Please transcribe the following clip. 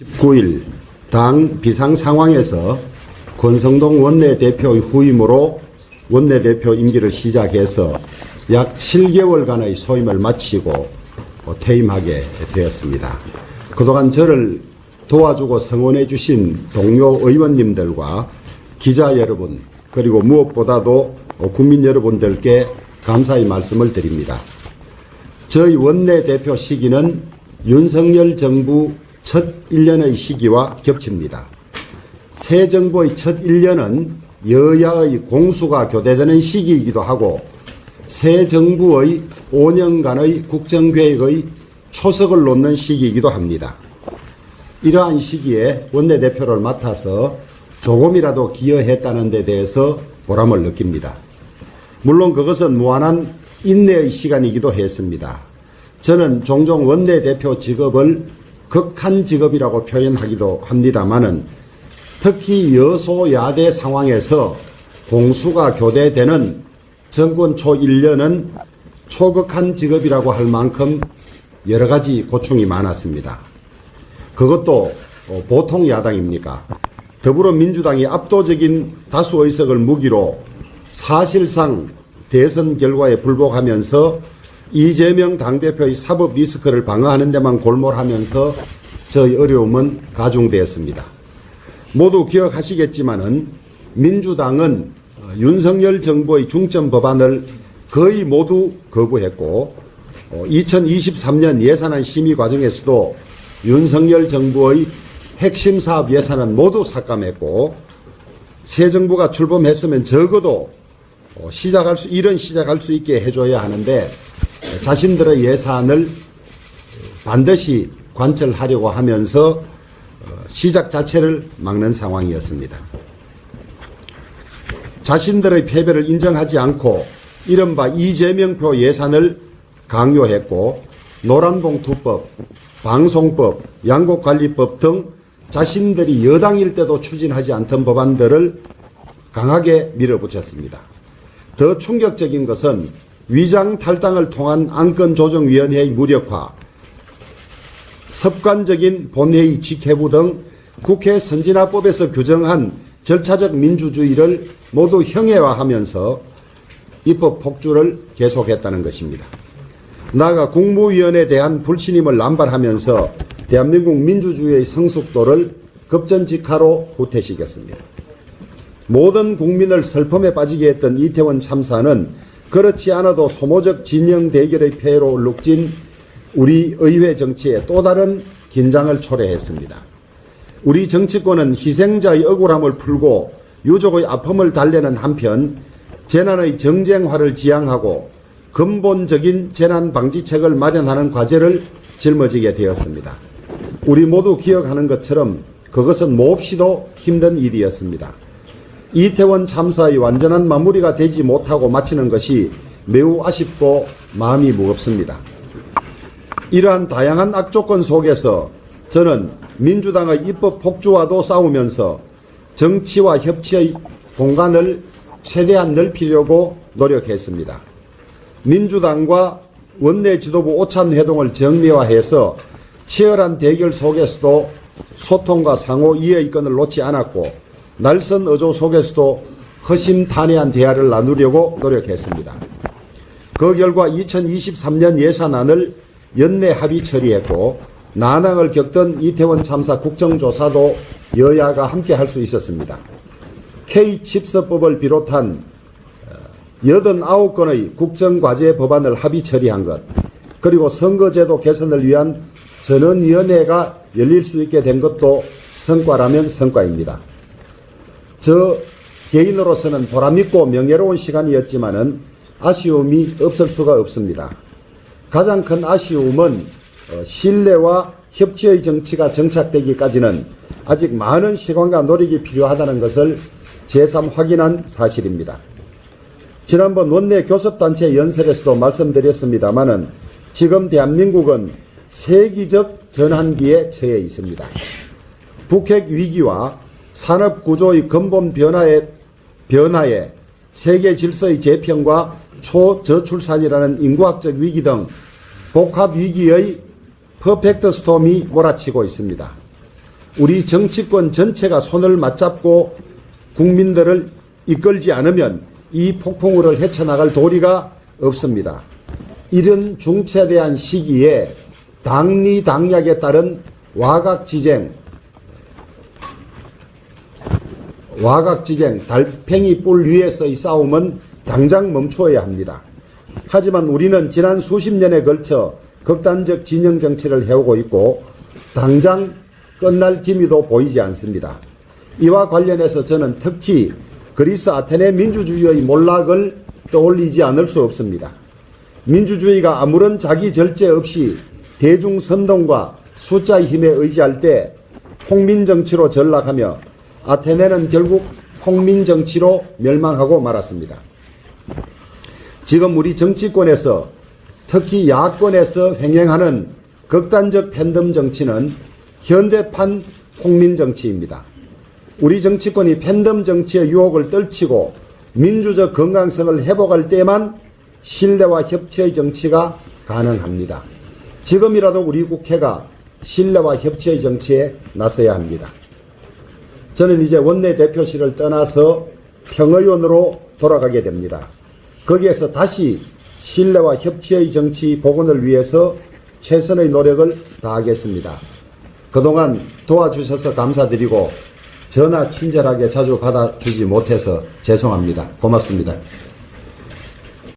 19일 당 비상 상황에서 권성동 원내대표의 후임으로 원내대표 임기를 시작해서 약 7개월간의 소임을 마치고 퇴임하게 되었습니다. 그동안 저를 도와주고 성원해 주신 동료 의원님들과 기자 여러분, 그리고 무엇보다도 국민 여러분들께 감사의 말씀을 드립니다. 저희 원내대표 시기는 윤석열 정부 첫 1년의 시기와 겹칩니다. 새 정부의 첫 1년은 여야의 공수가 교대되는 시기이기도 하고 새 정부의 5년간의 국정계획의 초석을 놓는 시기이기도 합니다. 이러한 시기에 원내대표를 맡아서 조금이라도 기여했다는 데 대해서 보람을 느낍니다. 물론 그것은 무한한 인내의 시간이기도 했습니다. 저는 종종 원내대표 직업을 극한 직업이라고 표현하기도 합니다마는 특히 여소야대 상황에서 공수가 교대되는 정권 초 1년은 초극한 직업이라고 할 만큼 여러 가지 고충이 많았습니다. 그것도 보통 야당입니까? 더불어민주당이 압도적인 다수 의석을 무기로 사실상 대선 결과에 불복하면서 이재명 당대표의 사법 리스크를 방어하는 데만 골몰하면서 저의 어려움은 가중되었습니다. 모두 기억하시겠지만은 민주당은 윤석열 정부의 중점 법안을 거의 모두 거부했고 2023년 예산안 심의 과정에서도 윤석열 정부의 핵심 사업 예산은 모두 삭감했고 새 정부가 출범했으면 적어도 일은 시작할 수 있게 해줘야 하는데 자신들의 예산을 반드시 관철하려고 하면서 시작 자체를 막는 상황이었습니다. 자신들의 패배를 인정하지 않고 이른바 이재명표 예산을 강요했고 노란봉투법, 방송법, 양곡관리법 등 자신들이 여당일 때도 추진하지 않던 법안들을 강하게 밀어붙였습니다. 더 충격적인 것은 위장 탈당을 통한 안건조정위원회의 무력화, 습관적인 본회의 직회부 등 국회 선진화법에서 규정한 절차적 민주주의를 모두 형해화하면서 입법 폭주를 계속했다는 것입니다. 나아가 국무위원에 대한 불신임을 남발하면서 대한민국 민주주의의 성숙도를 급전직하로 후퇴시켰습니다. 모든 국민을 슬픔에 빠지게 했던 이태원 참사는 그렇지 않아도 소모적 진영 대결의 폐해로 얼룩진 우리 의회 정치에 또 다른 긴장을 초래했습니다. 우리 정치권은 희생자의 억울함을 풀고 유족의 아픔을 달래는 한편 재난의 정쟁화를 지향하고 근본적인 재난 방지책을 마련하는 과제를 짊어지게 되었습니다. 우리 모두 기억하는 것처럼 그것은 몹시도 힘든 일이었습니다. 이태원 참사의 완전한 마무리가 되지 못하고 마치는 것이 매우 아쉽고 마음이 무겁습니다. 이러한 다양한 악조건 속에서 저는 민주당의 입법 폭주와도 싸우면서 정치와 협치의 공간을 최대한 넓히려고 노력했습니다. 민주당과 원내 지도부 오찬회동을 정례화해서 치열한 대결 속에서도 소통과 상호 이해의 끈을 놓지 않았고 날선 어조 속에서도 허심탄회한 대화를 나누려고 노력했습니다. 그 결과 2023년 예산안을 연내 합의 처리했고 난항을 겪던 이태원 참사 국정조사도 여야가 함께 할 수 있었습니다. K칩서법을 비롯한 89건의 국정과제 법안을 합의 처리한 것, 그리고 선거제도 개선을 위한 전원위원회가 열릴 수 있게 된 것도 성과라면 성과입니다. 저 개인으로서는 보람있고 명예로운 시간이었지만은 아쉬움이 없을 수가 없습니다. 가장 큰 아쉬움은 신뢰와 협치의 정치가 정착되기까지는 아직 많은 시간과 노력이 필요하다는 것을 재삼 확인한 사실입니다. 지난번 원내 교섭단체 연설에서도 말씀드렸습니다마는 지금 대한민국은 세기적 전환기에 처해 있습니다. 북핵 위기와 산업구조의 근본 변화에 세계 질서의 재편과 초저출산이라는 인구학적 위기 등 복합 위기의 퍼펙트 스톰이 몰아치고 있습니다. 우리 정치권 전체가 손을 맞잡고 국민들을 이끌지 않으면 이 폭풍우를 헤쳐나갈 도리가 없습니다. 이런 중차대한 시기에 당리당략에 따른 와각지쟁, 달팽이 뿔 위에서의 싸움은 당장 멈추어야 합니다. 하지만 우리는 지난 수십 년에 걸쳐 극단적 진영 정치를 해오고 있고 당장 끝날 기미도 보이지 않습니다. 이와 관련해서 저는 특히 그리스 아테네 민주주의의 몰락을 떠올리지 않을 수 없습니다. 민주주의가 아무런 자기 절제 없이 대중 선동과 숫자의 힘에 의지할 때 폭민정치로 전락하며 아테네는 결국 폭민정치로 멸망하고 말았습니다. 지금 우리 정치권에서 특히 야권에서 횡행하는 극단적 팬덤 정치는 현대판 폭민정치입니다. 우리 정치권이 팬덤 정치의 유혹을 떨치고 민주적 건강성을 회복할 때만 신뢰와 협치의 정치가 가능합니다. 지금이라도 우리 국회가 신뢰와 협치의 정치에 나서야 합니다. 저는 이제 원내대표실을 떠나서 평의원으로 돌아가게 됩니다. 거기에서 다시 신뢰와 협치의 정치 복원을 위해서 최선의 노력을 다하겠습니다. 그동안 도와주셔서 감사드리고 전화 친절하게 자주 받아주지 못해서 죄송합니다. 고맙습니다.